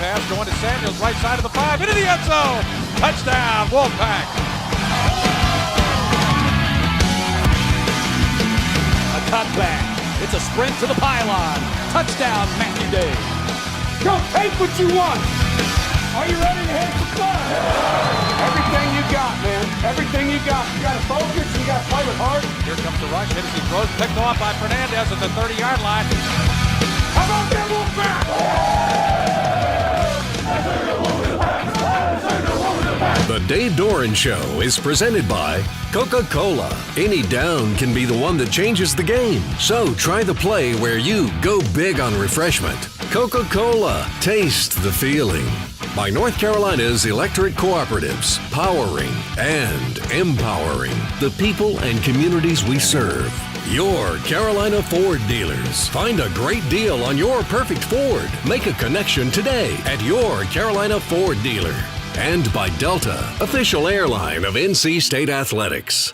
pass going to Samuels, right side of the 5, into the end zone. Touchdown, Wolfpack. A cutback. It's a sprint to the pylon. Touchdown, Matthew Day. Go take what you want. Are you ready to have some fun? Everything you got, man. Everything you got. You got to focus. You got to play with heart. Here comes the rush. Hennessy throws, picked off by Fernandez at the 30-yard line. How about that Wolfpack? The Dave Doeren Show is presented by Coca-Cola. Any down can be the one that changes the game. So try the play where you go big on refreshment. Coca-Cola. Taste the feeling. By North Carolina's electric cooperatives, powering and empowering the people and communities we serve. Your Carolina Ford dealers. Find a great deal on your perfect Ford. Make a connection today at your Carolina Ford dealer. And by Delta, official airline of NC State Athletics.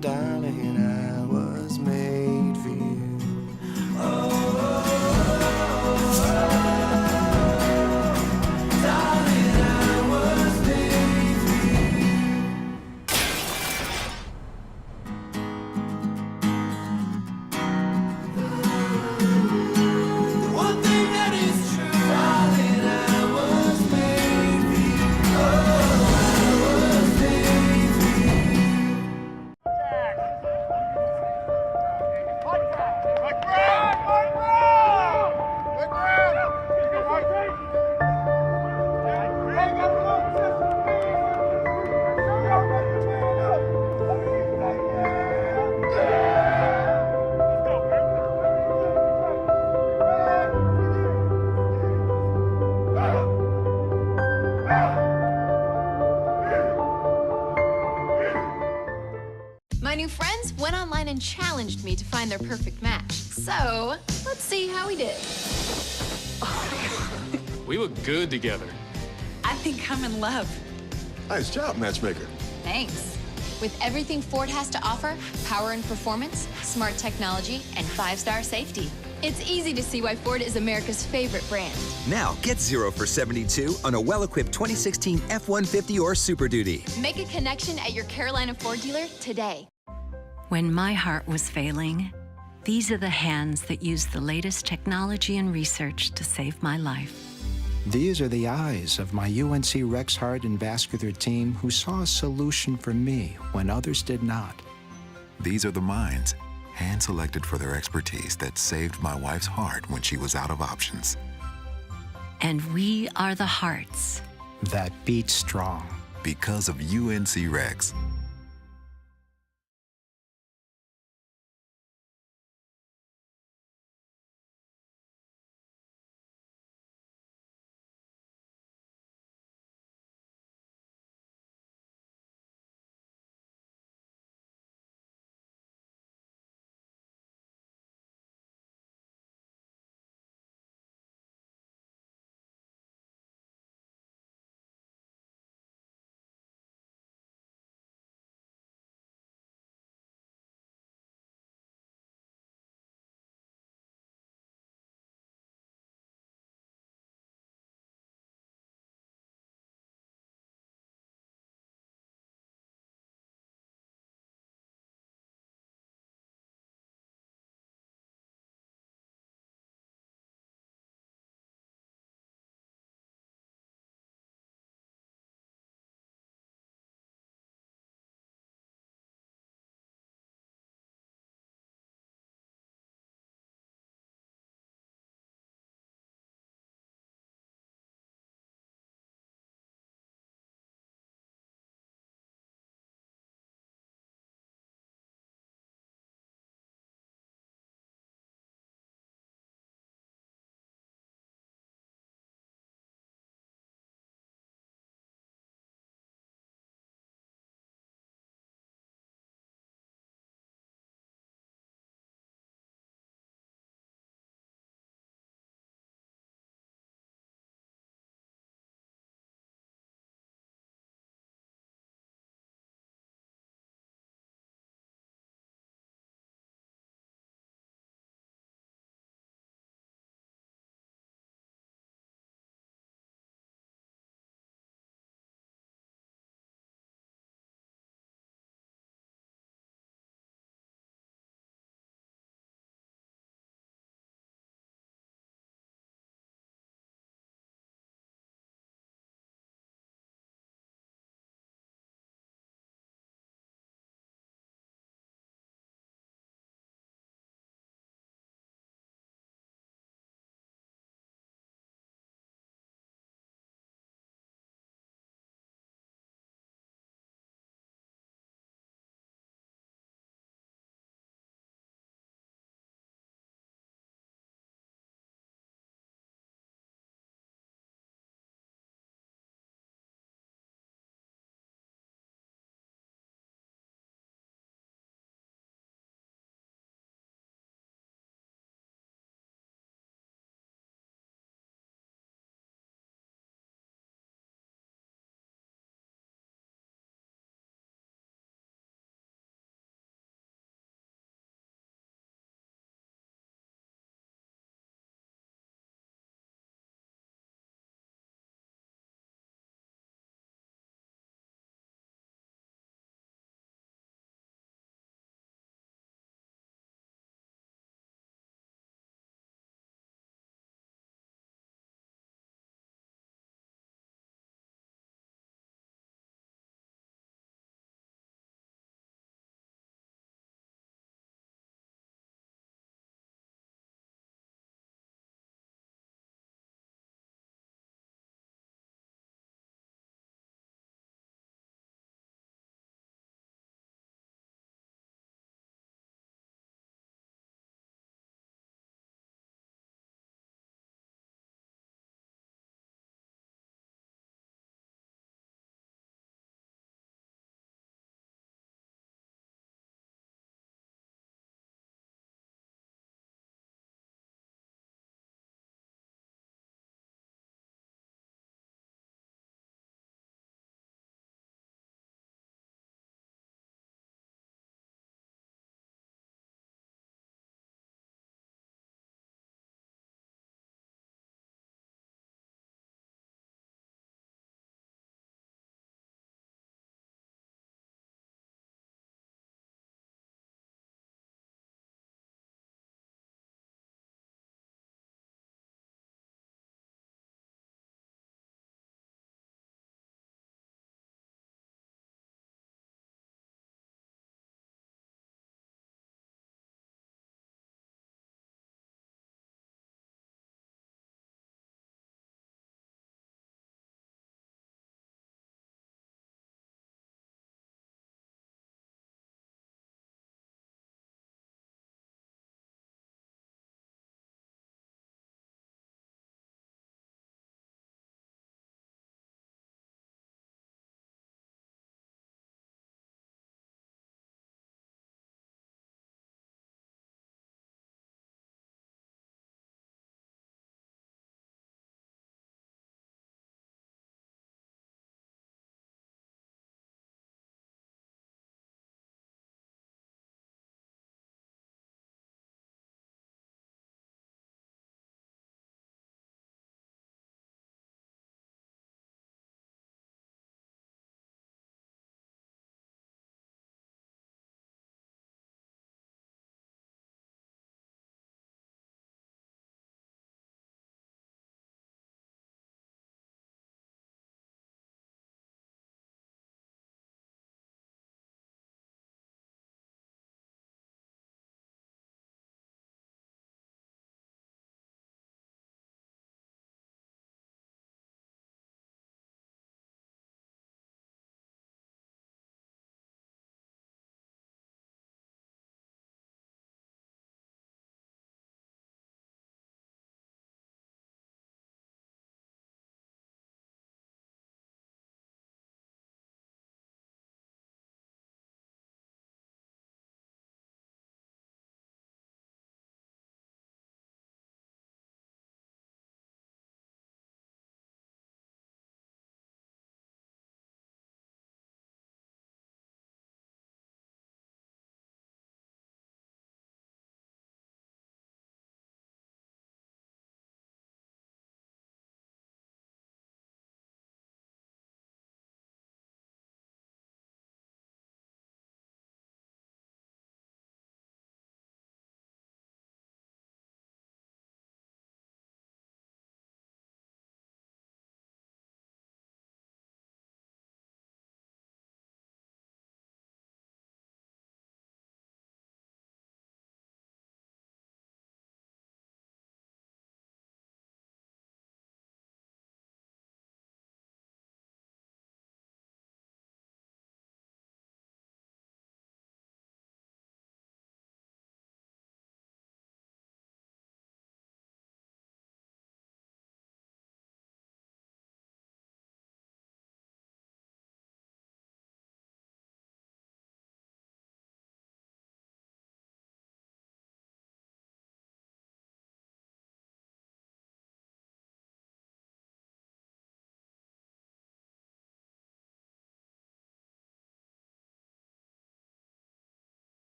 Darling, I was made for you. Darling, I was made for you. The one thing that is true, darling, I was made for you. I was made for My new friends went online and challenged me to find their perfect match. So, let's see how we did. We look good together. I think I'm in love. Nice job, matchmaker. Thanks. With everything Ford has to offer, power and performance, smart technology, and 5-star safety, it's easy to see why Ford is America's favorite brand. Now, get 0 for 72 on a well-equipped 2016 F-150 or Super Duty. Make a connection at your Carolina Ford dealer today. When my heart was failing, these are the hands that used the latest technology and research to save my life. These are the eyes of my UNC Rex Heart and Vascular team who saw a solution for me when others did not. These are the minds, hand-selected for their expertise, that saved my wife's heart when she was out of options. And we are the hearts that beat strong. Because of UNC Rex.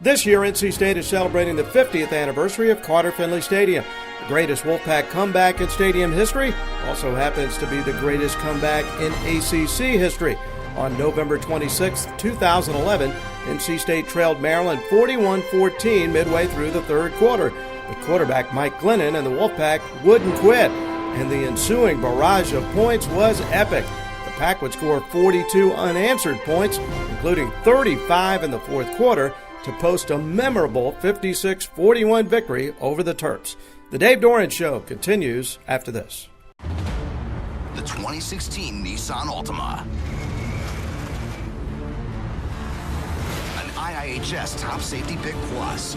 This year, NC State is celebrating the 50th anniversary of Carter Finley Stadium. The greatest Wolfpack comeback in stadium history also happens to be the greatest comeback in ACC history. On November 26, 2011, NC State trailed Maryland 41-14 midway through the third quarter. But quarterback Mike Glennon and the Wolfpack wouldn't quit, and the ensuing barrage of points was epic. The Pack would score 42 unanswered points, including 35 in the fourth quarter, to post a memorable 56-41 victory over the Terps. The Dave Doeren Show continues after this. The 2016 Nissan Altima. An IIHS Top Safety Pick Plus.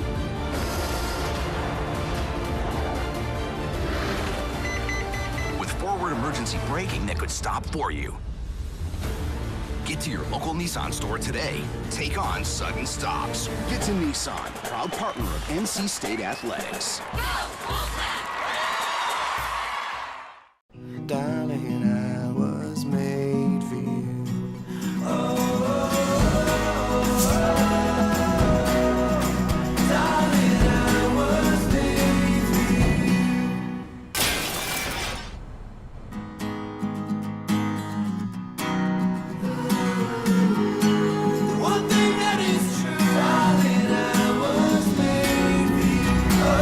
With forward emergency braking that could stop for you. Get to your local Nissan store today. Take on sudden stops. Get to Nissan, proud partner of NC State Athletics. Darling, I was made for you. Darling, I was made for you. The one thing that is true, darling, I was made for you. Oh,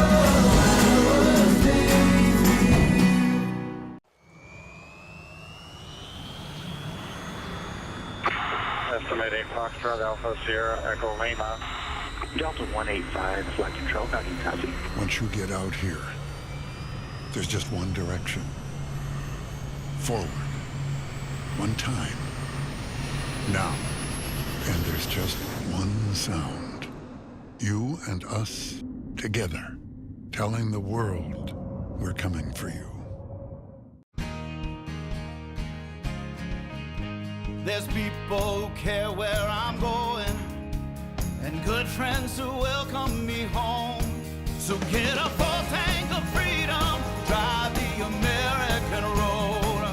I was made for you. Estimating Foxtrot Alpha Sierra Echo Lima. Delta 185, flight control, how do you copy? Once you get out here, there's just one direction. Forward. One time. Now. And there's just one sound. You and us together, telling the world we're coming for you. There's people who care where I'm going, and good friends who welcome me home. So get a full tank of freedom, drive the American road.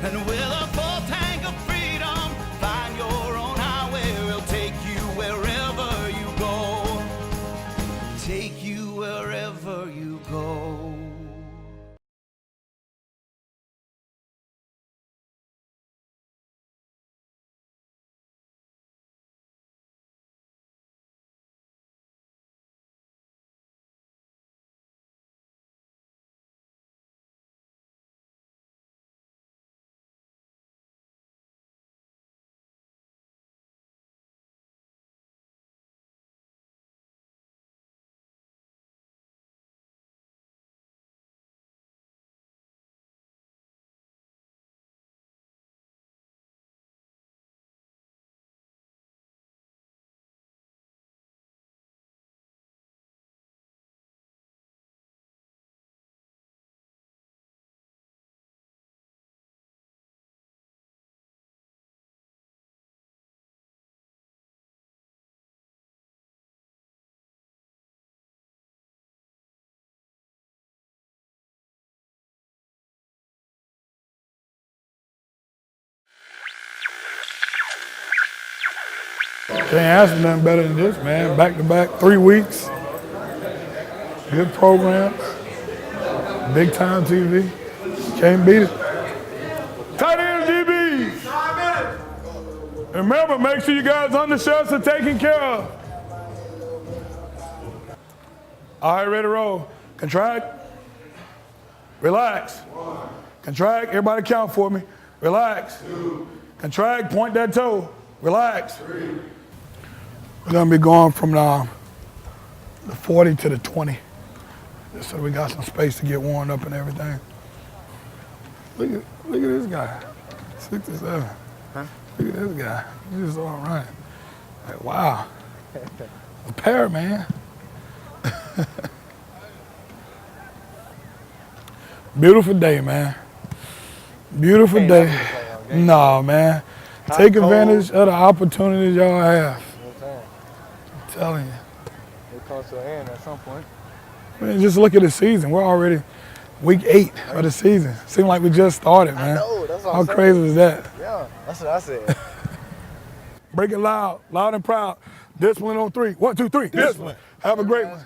And with a full tank of freedom, find your own highway. We'll take you wherever you go. Take you wherever you go. Can't ask for nothing better than this, man. Back to back, 3 weeks. Good programs. Big time TV. Can't beat it. Tight end DBs. Remember, make sure you guys' undershirts are taken care of. All right, ready to roll. Contract. Relax. Contract. Everybody count for me. Relax. Contract. Point that toe. Relax. We're going to be going from the 40 to the 20. Just so we got some space to get warmed up and everything. Look at this guy. 67. Huh? Look at this guy. He's just all right. Like, wow. A pair, man. Beautiful day, man. Beautiful day. No, man. Take advantage of the opportunities y'all have. I'm telling you. It comes to an end at some point. Man, just look at the season. We're already week 8 of the season. Seems like we just started, man. I know, that's what How I'm saying. crazy is that? Yeah, that's what I said. Break it loud and proud. Discipline on 3. 1, 2, 3. Discipline. Have a great one.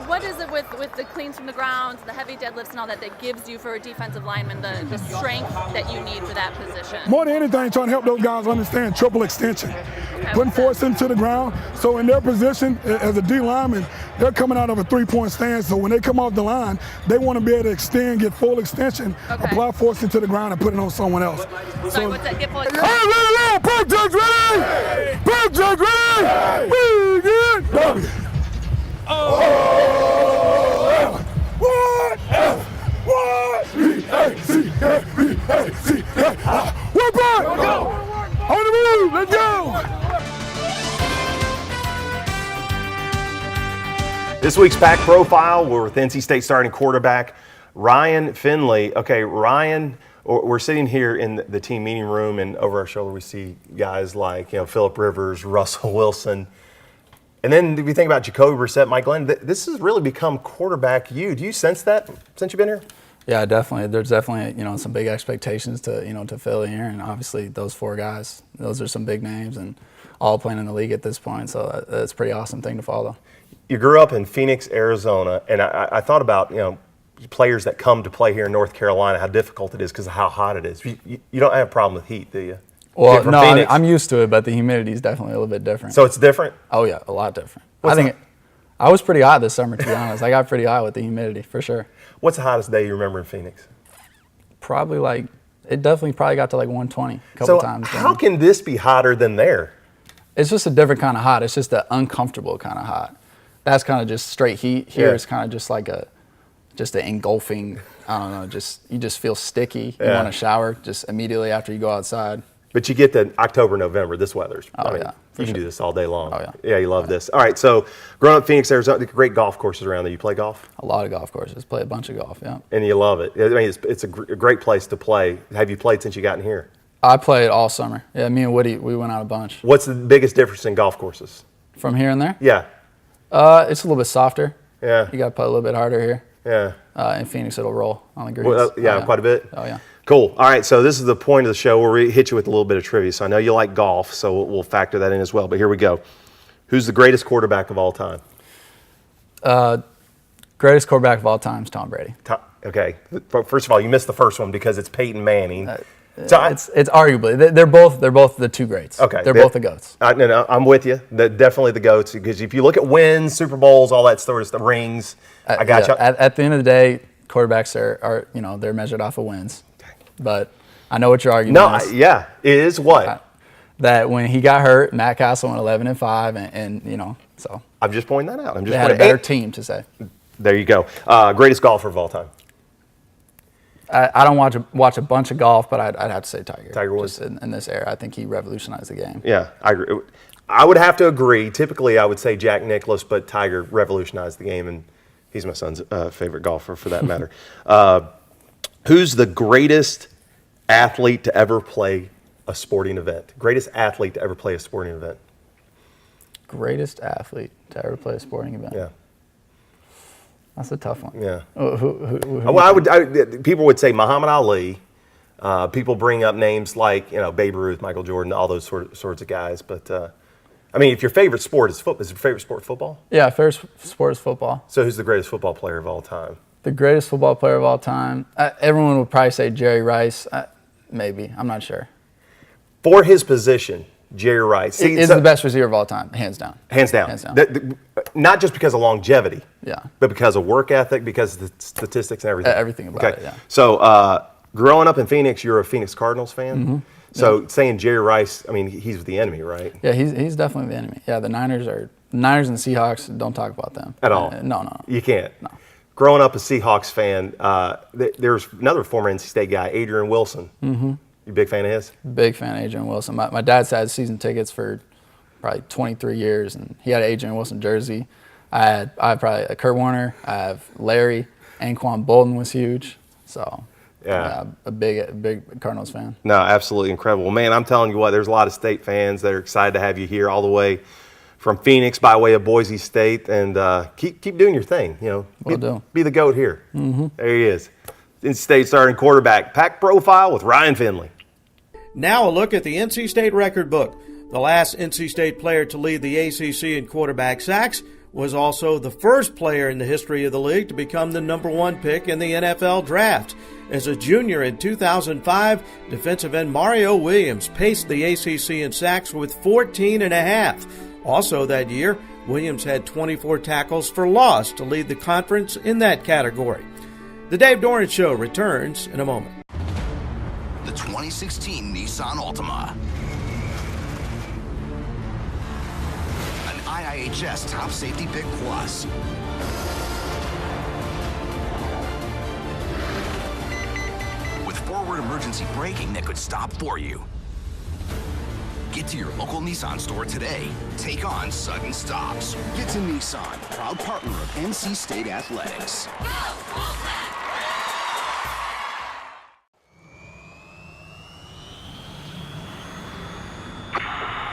What is it with the cleans from the ground, the heavy deadlifts and all that gives you for a defensive lineman the strength that you need for that position? More than anything, trying to help those guys understand triple extension. Putting force into the ground. So in their position as a D lineman, they're coming out of a 3-point stance. So when they come off the line, they want to be able to extend, get full extension, apply force into the ground and put it on someone else. Sorry, what's that? Get full extension. Hey, Pump jacks ready! Pump jacks ready! We get W. We're back! On the move! Let's go! This week's Pack Profile, we're with NC State starting quarterback Ryan Finley. Okay, Ryan, we're sitting here in the team meeting room, and over our shoulder we see guys like Phillip Rivers, Russell Wilson. And then if you think about Jacoby Brissett, Mike Glenn, this has really become quarterback you. Do you sense that since you've been here? Yeah, definitely. There's definitely some big expectations to fill in here, and obviously those 4 guys, those are some big names, and all playing in the league at this point. So that's a pretty awesome thing to follow. You grew up in Phoenix, Arizona, and I thought about players that come to play here in North Carolina, how difficult it is because of how hot it is. You don't have a problem with heat, do you? Well, no, I'm used to it, but the humidity is definitely a little bit different. So it's different? Oh, yeah, a lot different. I was pretty hot this summer, to be honest. I got pretty hot with the humidity, for sure. What's the hottest day you remember in Phoenix? It definitely got to 120 a couple times. So how can this be hotter than there? It's just a different kind of hot. It's just an uncomfortable kind of hot. That's kind of just straight heat. Here it's kind of just like an engulfing, I don't know, you just feel sticky. You want to shower just immediately after you go outside. But you get to October, November, this weather's. Oh, yeah. You can do this all day long. Oh, yeah. Yeah, you love this. All right, so growing up in Phoenix, Arizona, great golf courses around there. You play golf? A lot of golf courses. Play a bunch of golf, yeah. And you love it. I mean, it's a great place to play. Have you played since you got in here? I played all summer. Yeah, me and Woody, we went out a bunch. What's the biggest difference in golf courses? From here and there? Yeah. It's a little bit softer. Yeah. You got to play a little bit harder here. Yeah. In Phoenix, it'll roll on the greens. Well, quite a bit. Oh, yeah. Cool. All right, so this is the point of the show where we hit you with a little bit of trivia. So I know you like golf, so we'll factor that in as well. But here we go. Who's the greatest quarterback of all time? Greatest quarterback of all time is Tom Brady. Okay. First of all, you missed the first one because it's Peyton Manning. It's arguably they're both the 2 greats. Okay, they're both the GOATs. No, I'm with you. Definitely the GOATs, because if you look at wins, Super Bowls, all that sort of stuff, rings, I got you. At the end of the day, quarterbacks are they're measured off of wins. But I know what your argument is. Yeah, it is what? That when he got hurt, Matt Castle went 11-5, and so. I'm just pointing that out. They had a better team to say. There you go. Greatest golfer of all time. I don't watch a bunch of golf, but I'd have to say Tiger. Tiger Woods. Just in this era, I think he revolutionized the game. Yeah, I agree. I would have to agree. Typically, I would say Jack Nicklaus, but Tiger revolutionized the game, and he's my son's favorite golfer for that matter. Who's the greatest athlete to ever play a sporting event? Greatest athlete to ever play a sporting event? Greatest athlete to ever play a sporting event? Yeah. That's a tough one. Yeah. Who people would say Muhammad Ali. People bring up names like Babe Ruth, Michael Jordan, all those sorts of guys. But I mean, if your favorite sport is football, is your favorite sport football? Yeah, favorite sport is football. So who's the greatest football player of all time? The greatest football player of all time? Everyone would probably say Jerry Rice. Maybe. I'm not sure. For his position, Jerry Rice is the best receiver of all time, hands down. Hands down. Not just because of longevity, but because of work ethic, because of the statistics and everything. Everything about it, yeah. So growing up in Phoenix, you're a Phoenix Cardinals fan? Mm-hmm. So saying Jerry Rice, I mean, he's the enemy, right? Yeah, he's definitely the enemy. Yeah, the Niners and the Seahawks, don't talk about them. At all? No. You can't? No. Growing up a Seahawks fan, there's another former NC State guy, Adrian Wilson. Mm-hmm. You a big fan of his? Big fan of Adrian Wilson. My dad's had season tickets for probably 23 years, and he had an Adrian Wilson jersey. I have probably a Kurt Warner. I have Larry. Anquan Bolden was huge. So, yeah, a big Cardinals fan. No, absolutely incredible. Man, I'm telling you what, there's a lot of State fans that are excited to have you here all the way from Phoenix by way of Boise State, and keep doing your thing. Be the GOAT here. Mm-hmm. There he is. NC State starting quarterback. Pack Profile with Ryan Finley. Now a look at the NC State record book. The last NC State player to lead the ACC in quarterback sacks was also the first player in the history of the league to become the #1 pick in the NFL draft. As a junior in 2005, defensive end Mario Williams paced the ACC in sacks with 14.5. Also that year, Williams had 24 tackles for loss to lead the conference in that category. The Dave Doeren Show returns in a moment. The 2016 Nissan Altima. An IIHS Top Safety Pick Plus. With forward emergency braking that could stop for you. Get to your local Nissan store today. Take on sudden stops. Get to Nissan, proud partner of NC State Athletics.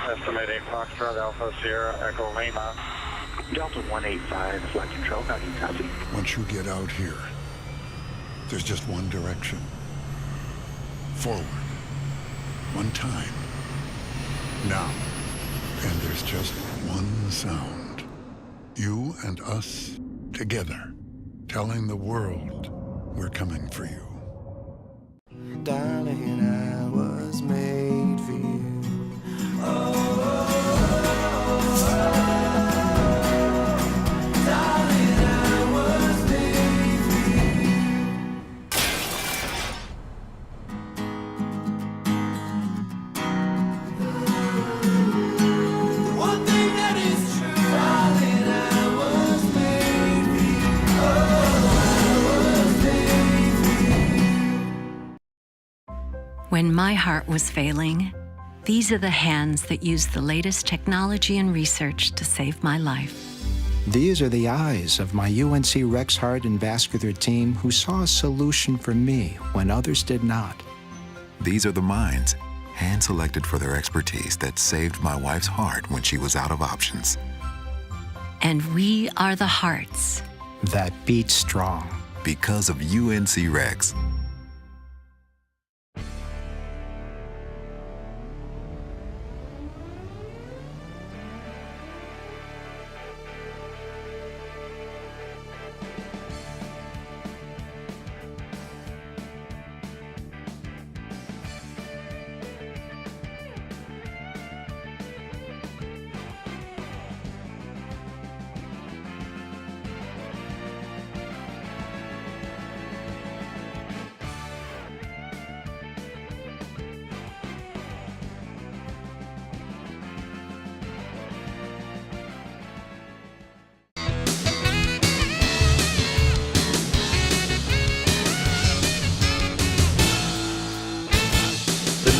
Estimating Foxtrot Alpha Sierra Echo Lima. Delta 185, flight control, how do you copy? Once you get out here, there's just one direction. Forward. One time. Now. And there's just one sound. You and us together, telling the world we're coming for you. Darling, I was made for you. When my heart was failing, these are the hands that used the latest technology and research to save my life. These are the eyes of my UNC Rex Heart and Vascular team who saw a solution for me when others did not. These are the minds, hand-selected for their expertise, that saved my wife's heart when she was out of options. And we are the hearts that beat strong. Because of UNC Rex.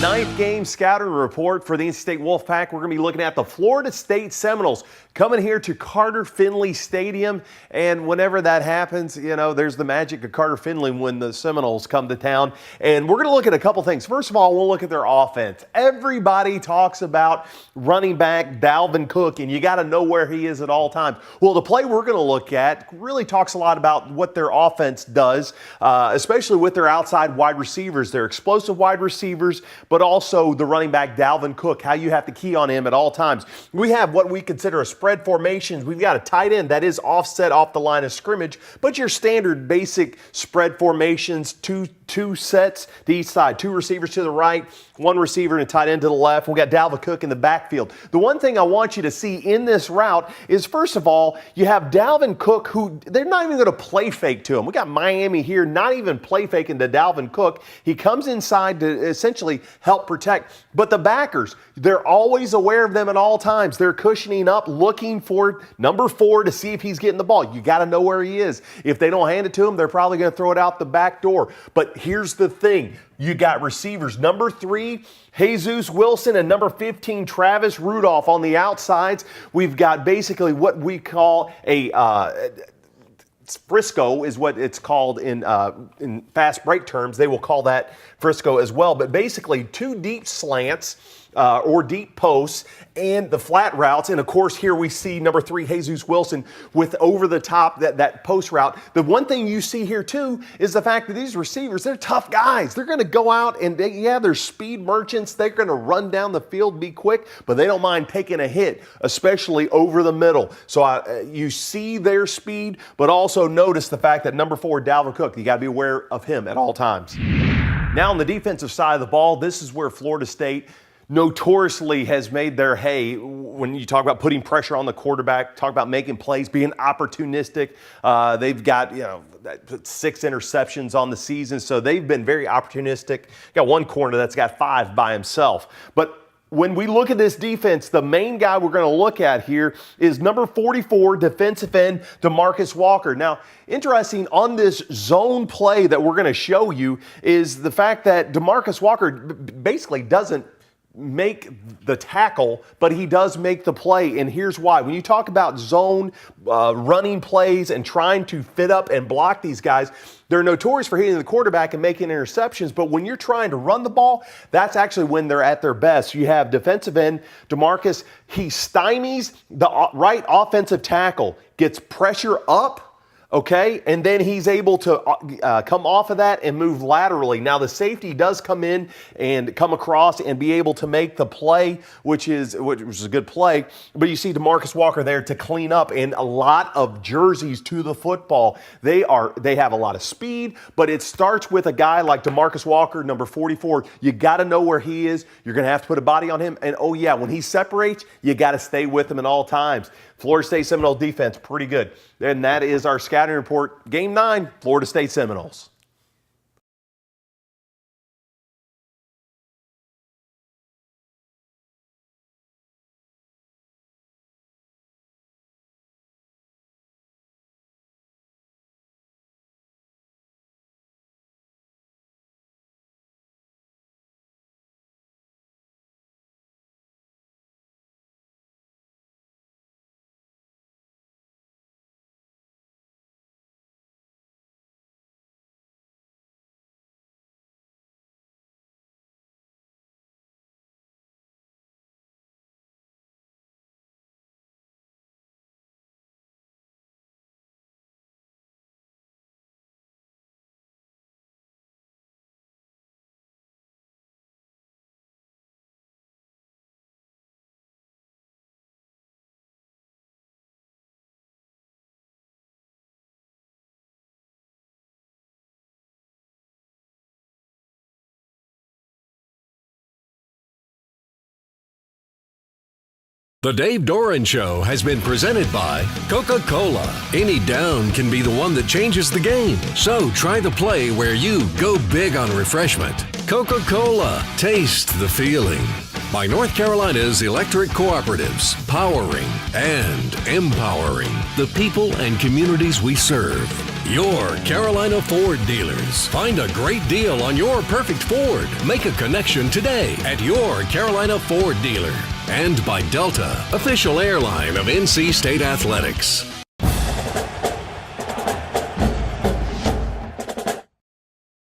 Ninth game scouting report for the NC State Wolfpack. We're going to be looking at the Florida State Seminoles coming here to Carter Finley Stadium. And whenever that happens, you know, there's the magic of Carter Finley when the Seminoles come to town. And we're going to look at a couple things. First of all, we'll look at their offense. Everybody talks about running back Dalvin Cook, and you got to know where he is at all times. Well, the play we're going to look at really talks a lot about what their offense does, especially with their outside wide receivers. They're explosive wide receivers, but also the running back Dalvin Cook, how you have to key on him at all times. We have what we consider a spread formation. We've got a tight end that is offset off the line of scrimmage, but your standard basic spread formations, two sets to each side, two receivers to the right, one receiver and a tight end to the left. We got Dalvin Cook in the backfield. The one thing I want you to see in this route is, first of all, you have Dalvin Cook, who they're not even going to play fake to him. We got Miami here, not even play faking to Dalvin Cook. He comes inside to essentially help protect. But the backers, they're always aware of them at all times. They're cushioning up, looking for number 4 to see if he's getting the ball. You got to know where he is. If they don't hand it to him, they're probably going to throw it out the back door. But here's the thing. You got receivers. Number 3, Jesus Wilson, and number 15, Travis Rudolph on the outsides. We've got basically what we call a Frisco is what it's called in fast break terms. They will call that Frisco as well. But basically 2 deep slants or deep posts and the flat routes. And of course, here we see number 3, Jesus Wilson, with over the top that post route. The one thing you see here too is the fact that these receivers, they're tough guys. They're going to go out and they're speed merchants. They're going to run down the field, be quick, but they don't mind taking a hit, especially over the middle. So you see their speed, but also notice the fact that number 4, Dalvin Cook, you got to be aware of him at all times. Now on the defensive side of the ball, this is where Florida State notoriously has made their hay when you talk about putting pressure on the quarterback, talk about making plays, being opportunistic. They've got, 6 interceptions on the season, so they've been very opportunistic. Got one corner that's got 5 by himself. But when we look at this defense, the main guy we're going to look at here is number 44, defensive end, DeMarcus Walker. Now, interesting on this zone play that we're going to show you is the fact that DeMarcus Walker basically doesn't make the tackle, but he does make the play, and here's why. When you talk about zone running plays and trying to fit up and block these guys, they're notorious for hitting the quarterback and making interceptions, but when you're trying to run the ball, that's actually when they're at their best. You have defensive end DeMarcus, he stymies the right offensive tackle, gets pressure up, okay, and then he's able to come off of that and move laterally. Now the safety does come in and come across and be able to make the play, which is a good play. But you see DeMarcus Walker there to clean up, and a lot of jerseys to the football. They have a lot of speed, but it starts with a guy like DeMarcus Walker, number 44. You got to know where he is. You're going to have to put a body on him, and oh yeah, when he separates, you got to stay with him at all times. Florida State Seminoles defense, pretty good. And that is our scouting report. Game 9, Florida State Seminoles. The Dave Doeren Show has been presented by Coca-Cola. Any down can be the one that changes the game. So try the play where you go big on refreshment. Coca-Cola. Taste the feeling. By North Carolina's electric cooperatives, powering and empowering the people and communities we serve. Your Carolina Ford dealers. Find a great deal on your perfect Ford. Make a connection today at your Carolina Ford dealer. And by Delta, official airline of NC State Athletics.